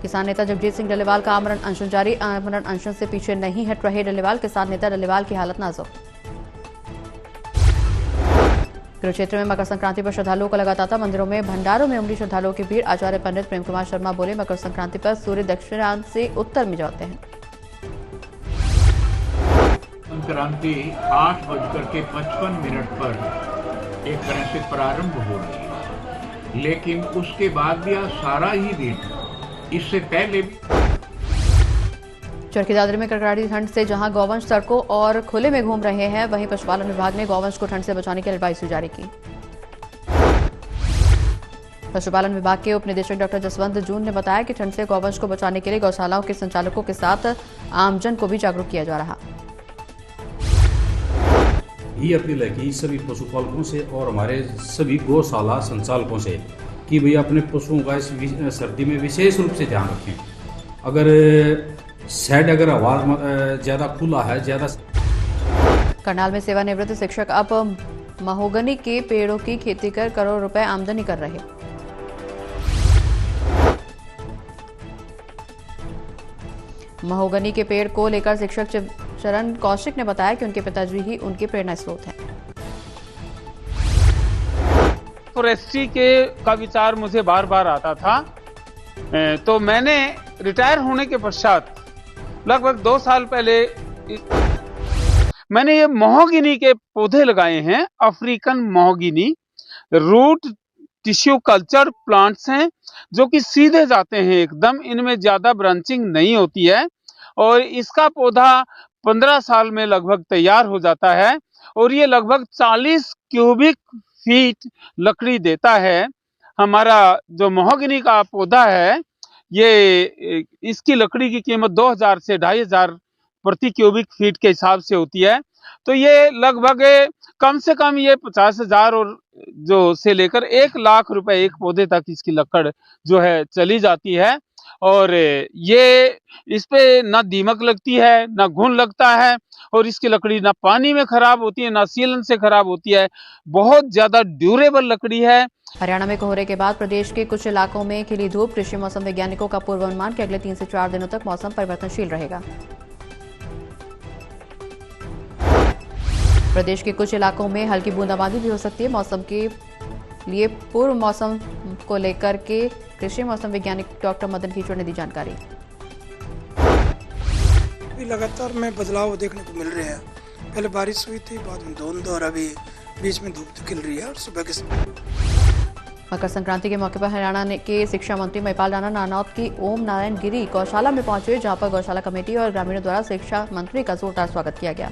किसान नेता जगजीत सिंह डल्लेवाल का आमरण अनशन जारी। आमरण अनशन से पीछे नहीं हट रहे डल्लेवाल। किसान नेता डल्लेवाल की हालत नाजुक। कुरुक्षेत्र में मकर संक्रांति पर श्रद्धालुओं का लगा तांता। मंदिरों में भंडारों में उमड़ी श्रद्धालुओं की भीड़। आचार्य पंडित प्रेम कुमार शर्मा बोले, मकर संक्रांति पर सूर्य दक्षिणांत से उत्तर में जाते हैं। संक्रांति 8:55 पर एक तरह से प्रारंभ हो रही है, लेकिन उसके बाद भी आज सारा ही दिन, इससे पहले भी चरखी दादरी में कड़कड़ाती ठंड से जहां गौवंश सड़कों और खुले में घूम रहे हैं, वहीं पशुपालन विभाग ने गौवंश को ठंड से बचाने की एडवाइजरी जारी की। पशुपालन विभाग के उप निदेशक डॉक्टर जसवंत जून ने बताया कि ठंड से गौवंश को बचाने के लिए गौशालाओं के संचालकों के साथ आमजन को भी जागरूक किया जा रहा। ये अपील है कि सभी पशुपालकों से और हमारे सभी गौशाला संचालकों से कि भैया अपने पशुओं का इस सर्दी में विशेष रूप से ध्यान रखें। अगर हवा ज्यादा खुला है, ज्यादा। करनाल में सेवानिवृत्त शिक्षक अब महोगनी के पेड़ों की खेती कर करोड़ रुपए आमदनी कर रहे। महोगनी के पेड़ को लेकर शिक्षक चरण कौशिक ने बताया कि उनके पिताजी ही उनके प्रेरणा स्रोत हैं। फॉरेस्ट्री का विचार मुझे बार बार आता था, तो मैंने रिटायर होने के पश्चात लगभग 2 साल पहले मैंने ये महोगनी के पौधे लगाए हैं। African mahogany root tissue culture plants हैं जो कि सीधे जाते हैं एकदम, इनमें ज्यादा ब्रांचिंग नहीं होती है और इसका पौधा 15 साल में लगभग तैयार हो जाता है और ये लगभग 40 क्यूबिक फीट लकड़ी देता है। हमारा जो महोगनी का पौधा है, ये इसकी लकड़ी की कीमत 2000 से 2500 प्रति क्यूबिक फीट के हिसाब से होती है। तो ये लगभग कम से कम ये 50,000 और जो से लेकर 1 लाख रुपए एक पौधे तक इसकी लकड़ जो है चली जाती है। और ये इस पे ना दीमक लगती है, ना घुन लगता है और इसकी लकड़ी ना पानी में खराब होती है, ना सीलन से खराब होती है। बहुत ज्यादा ड्यूरेबल लकड़ी है। हरियाणा में कोहरे के बाद प्रदेश के कुछ इलाकों में खिली धूप। कृषि मौसम वैज्ञानिकों का पूर्वानुमान कि अगले 3 से 4 दिनों तक मौसम परिवर्तनशील रहेगा। प्रदेश के कुछ इलाकों में हल्की बूंदाबांदी भी हो सकती है। मौसम के लिए पूर्व मौसम को लेकर के कृषि मौसम वैज्ञानिक डॉक्टर मदन कीचड़ ने दी जानकारी। लगातार में बदलाव देखने को मिल रहे हैं। पहले बारिश हुई थी, बाद में धुंध और अभी बीच में धूप खिल रही है और सुबह के मकर संक्रांति के मौके पर हरियाणा के शिक्षा मंत्री महिपाल राणा नानौत की ओम नारायण गिरी गौशाला में पहुंचे, जहां पर गौशाला कमेटी और ग्रामीणों द्वारा शिक्षा मंत्री का जोरदार स्वागत किया गया।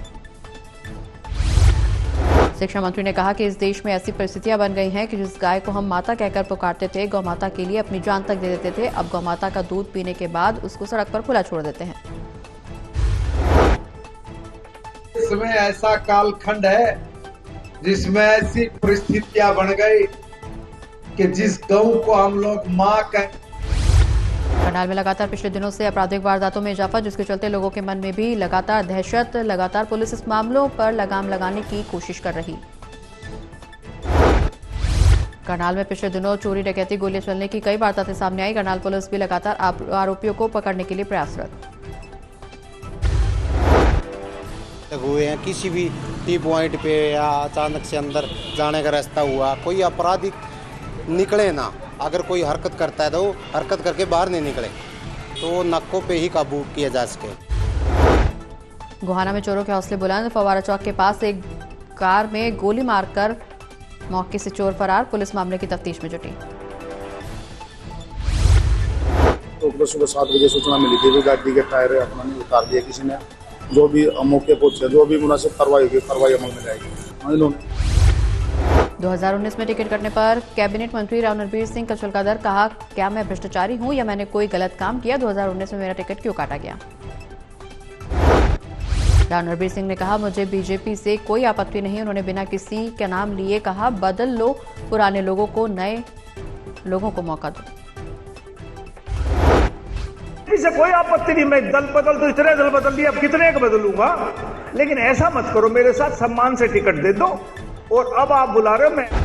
शिक्षा मंत्री ने कहा कि इस देश में ऐसी परिस्थितियां बन गई हैं कि जिस गाय को हम माता कहकर पुकारते थे, गौ माता के लिए अपनी जान तक दे देते थे, अब गौ माता का दूध पीने के बाद उसको सड़क पर खुला छोड़ देते हैं। इसमें ऐसा कालखंड है जिसमें ऐसी परिस्थितियां बन गई कि जिस गौ को हम लोग माँ कहते। करनाल में लगातार पिछले दिनों से आपराधिक वारदातों में इजाफा, जिसके चलते लोगों के मन में भी लगातार दहशत। लगातार पुलिस इस मामलों पर लगाम लगाने की कोशिश कर रही। करनाल में पिछले दिनों चोरी, डकैती, गोलियां चलने की कई वारदातें सामने आई। करनाल पुलिस भी लगातार आरोपियों को पकड़ने के लिए प्रयासरत हुए हैं। किसी भी टी पॉइंट पे या अचानक से अंदर जाने का रास्ता हुआ, कोई अपराधी निकले ना, अगर कोई हरकत करता है तो हरकत करके बाहर नहीं निकले, तो नाकों पे ही काबू किया जा सके। गोहाना में चोरों के हौसले बुलंद। फवारा चौक के पास एक कार में गोली मारकर मौके से चोर फरार। पुलिस मामले की तफ्तीश में जुटी। तो सुबह 7 बजे सूचना मिली थी कि गाड़ी के टायर अपना नहीं उतार दिया किसी ने। जो भी मौके पहुंचे, जो भी मुनासिब कार्रवाई होगी, कार्रवाई अमल में जाएगी। 2019 में टिकट कटने पर कैबिनेट मंत्री राव नरबीर सिंह का चुलकादर। कहा, क्या मैं भ्रष्टाचारी हूं या मैंने कोई गलत काम किया? 2019 में मेरा टिकट क्यों काटा गया? राव नरबीर सिंह ने कहा, मुझे बीजेपी से कोई आपत्ति नहीं। उन्होंने बिना किसी का नाम लिए कहा, बदल लो पुराने लोगों को, नए लोगों को मौका दो। से कोई आपत्ति नहीं, मैं दल बदल तो इतने दल बदल दिए, अब कितने का बदलूंगा, लेकिन ऐसा मत करो, मेरे साथ सम्मान से टिकट दे दो। और अब आप बुला रहे हो, मैं